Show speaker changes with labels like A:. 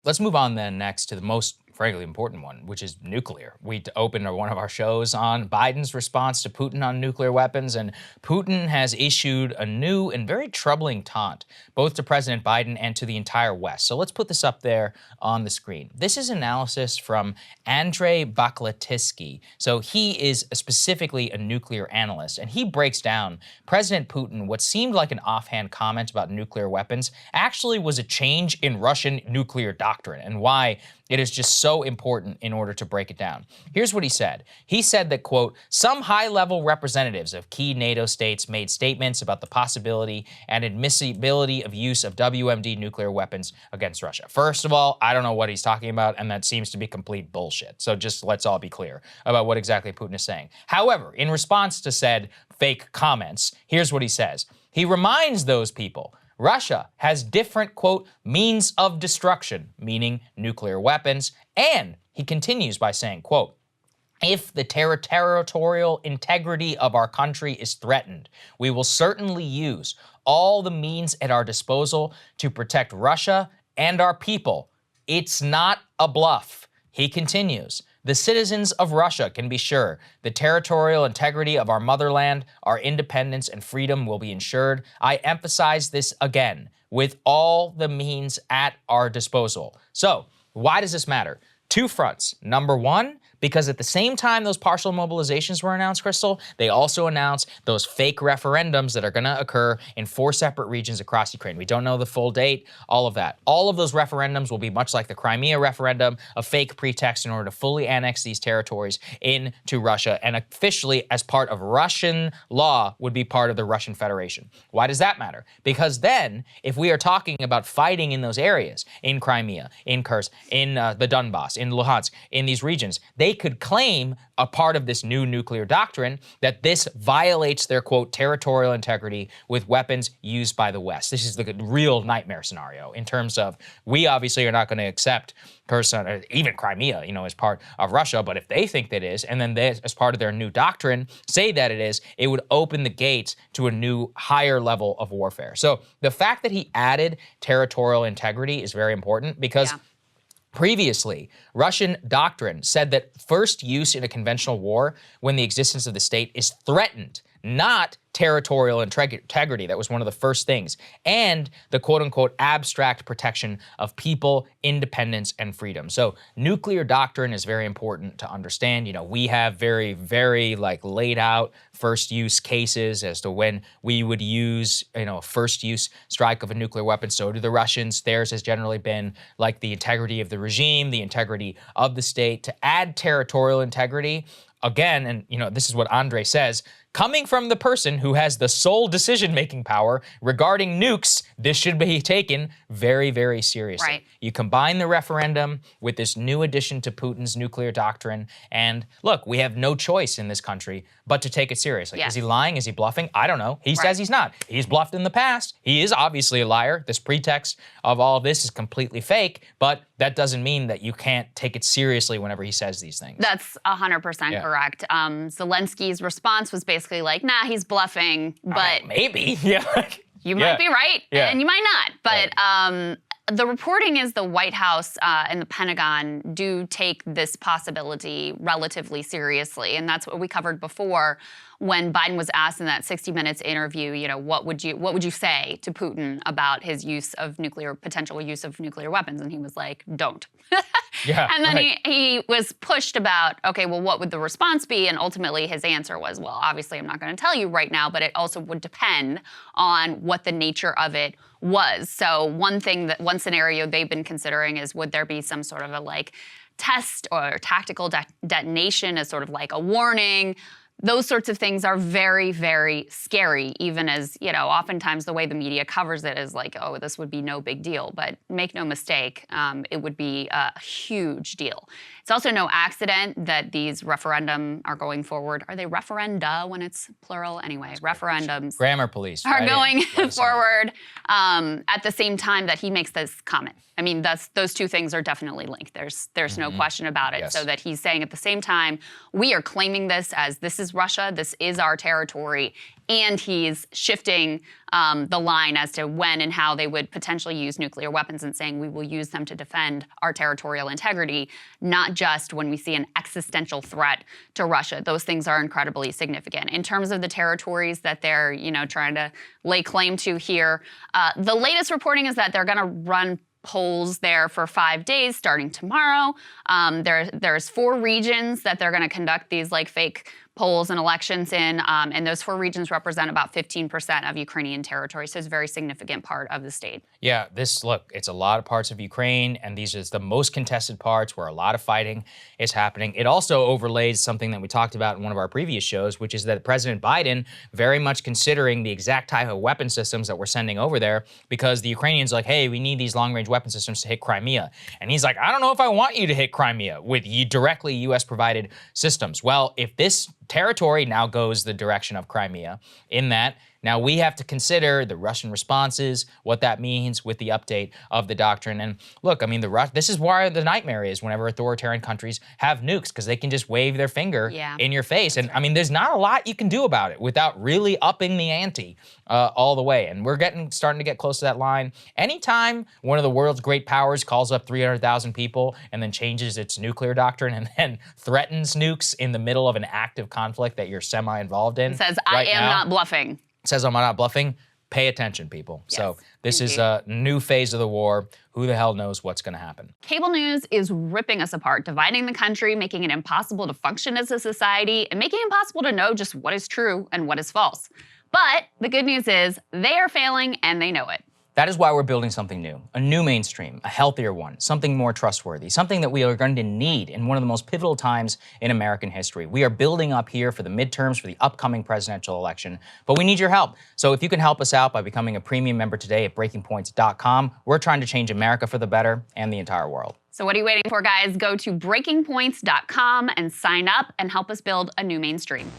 A: Let's move on then next to the most, frankly, important one, which is nuclear. We opened one of our shows on Biden's response to Putin on nuclear weapons, and Putin has issued a new and very troubling taunt, both to President Biden and to the entire West. So let's put this up there on the screen. This is analysis from Andrei Baklatitsky. So he is specifically a nuclear analyst, and he breaks down President Putin, what seemed like an offhand comment about nuclear weapons, actually was a change in Russian nuclear doctrine, and why it is just so important in order to break it down. Here's what he said. He said that, quote, some high-level representatives of key NATO states made statements about the possibility and admissibility of use of WMD nuclear weapons against Russia. First of all, I don't know what he's talking about, and that seems to be complete bullshit. So just let's all be clear about what exactly Putin is saying. However, in response to said fake comments, here's what he says. He reminds those people Russia has different, quote, means of destruction, meaning nuclear weapons, and he continues by saying, quote, if the territorial integrity of our country is threatened, we will certainly use all the means at our disposal to protect Russia and our people. It's not a bluff. He continues. The citizens of Russia can be sure the territorial integrity of our motherland, our independence and freedom will be ensured. I emphasize this again, with all the means at our disposal. So, why does this matter? Two fronts. Number one, because at the same time those partial mobilizations were announced, Krystal, they also announced those fake referendums that are going to occur in 4 separate regions across Ukraine. We don't know the full date, all of that. All of those referendums will be much like the Crimea referendum, a fake pretext in order to fully annex these territories into Russia, and officially, as part of Russian law, would be part of the Russian Federation. Why does that matter? Because then, if we are talking about fighting in those areas, in Crimea, in Kursk, in the Donbass, in Luhansk, in these regions, they could claim a part of this new nuclear doctrine that this violates their, quote, territorial integrity with weapons used by the West. This is the real nightmare scenario in terms of we obviously are not going to accept Kherson or even Crimea, as part of Russia, but if they think that it is, and then they, as part of their new doctrine, say that it is, it would open the gates to a new higher level of warfare. So the fact that he added territorial integrity is very important because previously, Russian doctrine said that first use in a conventional war when the existence of the state is threatened, not territorial integrity. That was one of the first things. And the quote-unquote abstract protection of people, independence, and freedom. So nuclear doctrine is very important to understand. We have very, very laid out first use cases as to when we would use, a first use strike of a nuclear weapon. So do the Russians. Theirs has generally been like the integrity of the regime, the integrity of the state. To add territorial integrity, again, and this is what Andre says, coming from the person who has the sole decision-making power regarding nukes, this should be taken very, very seriously.
B: Right.
A: You combine the referendum with this new addition to Putin's nuclear doctrine, and look, we have no choice in this country but to take it seriously.
B: Yes.
A: Is he lying? Is he bluffing? I don't know. He says he's not. He's bluffed in the past. He is obviously a liar. This pretext of all of this is completely fake, but that doesn't mean that you can't take it seriously whenever he says these things.
B: That's 100% correct. Zelensky's response was basically like, nah, he's bluffing, but
A: maybe, yeah.
B: You might be right, and you might not. But
A: Right.
B: The reporting is the White House and the Pentagon do take this possibility relatively seriously, and that's what we covered before when Biden was asked in that 60 Minutes interview, what would you say to Putin about his potential use of nuclear weapons? And he was like, don't. And then he was pushed about, okay, well, what would the response be? And ultimately his answer was, well, obviously I'm not going to tell you right now, but it also would depend on what the nature of it was. So one scenario they've been considering is, would there be some sort of a test or tactical detonation as sort of like a warning? Those sorts of things are very, very scary, even as, oftentimes the way the media covers it is like, oh, this would be no big deal. But make no mistake, it would be a huge deal. It's also no accident that these referendum are going forward. Are they referenda when it's plural? Anyway, referendums.
A: Grammar police.
B: Are going forward at the same time that he makes this comment. I mean, those two things are definitely linked. There's no question about it.
A: Yes.
B: So that he's saying at the same time, we are claiming this as this is is Russia, this is our territory, and he's shifting the line as to when and how they would potentially use nuclear weapons and saying we will use them to defend our territorial integrity, not just when we see an existential threat to Russia. Those things are incredibly significant. In terms of the territories that they're, trying to lay claim to here, the latest reporting is that they're going to run polls there for 5 days starting tomorrow. There's 4 regions that they're going to conduct these like fake polls and elections in, and those 4 regions represent about 15% of Ukrainian territory, so it's a very significant part of the state.
A: Yeah, look, it's a lot of parts of Ukraine, and these are the most contested parts where a lot of fighting is happening. It also overlays something that we talked about in one of our previous shows, which is that President Biden very much considering the exact type of weapon systems that we're sending over there, because the Ukrainians are like, hey, we need these long-range weapon systems to hit Crimea. And he's like, I don't know if I want you to hit Crimea with directly U.S.-provided systems. Well, if this territory now goes the direction of Crimea, in that now we have to consider the Russian responses, what that means with the update of the doctrine. And look, I mean, this is why the nightmare is whenever authoritarian countries have nukes, because they can just wave their finger in your face. And I mean, there's not a lot you can do about it without really upping the ante all the way. And we're starting to get close to that line. Anytime one of the world's great powers calls up 300,000 people and then changes its nuclear doctrine and then threatens nukes in the middle of an active conflict that you're semi-involved in.
B: It says, I am not bluffing.
A: Says I'm not bluffing, pay attention, people. Yes, so this is a new phase of the war. Who the hell knows what's going to happen?
B: Cable news is ripping us apart, dividing the country, making it impossible to function as a society, and making it impossible to know just what is true and what is false. But the good news is they are failing and they know it.
A: That is why we're building something new, a new mainstream, a healthier one, something more trustworthy, something that we are going to need in one of the most pivotal times in American history. We are building up here for the midterms, for the upcoming presidential election, but we need your help. So if you can help us out by becoming a premium member today at breakingpoints.com, we're trying to change America for the better and the entire world.
B: So what are you waiting for, guys? Go to breakingpoints.com and sign up and help us build a new mainstream.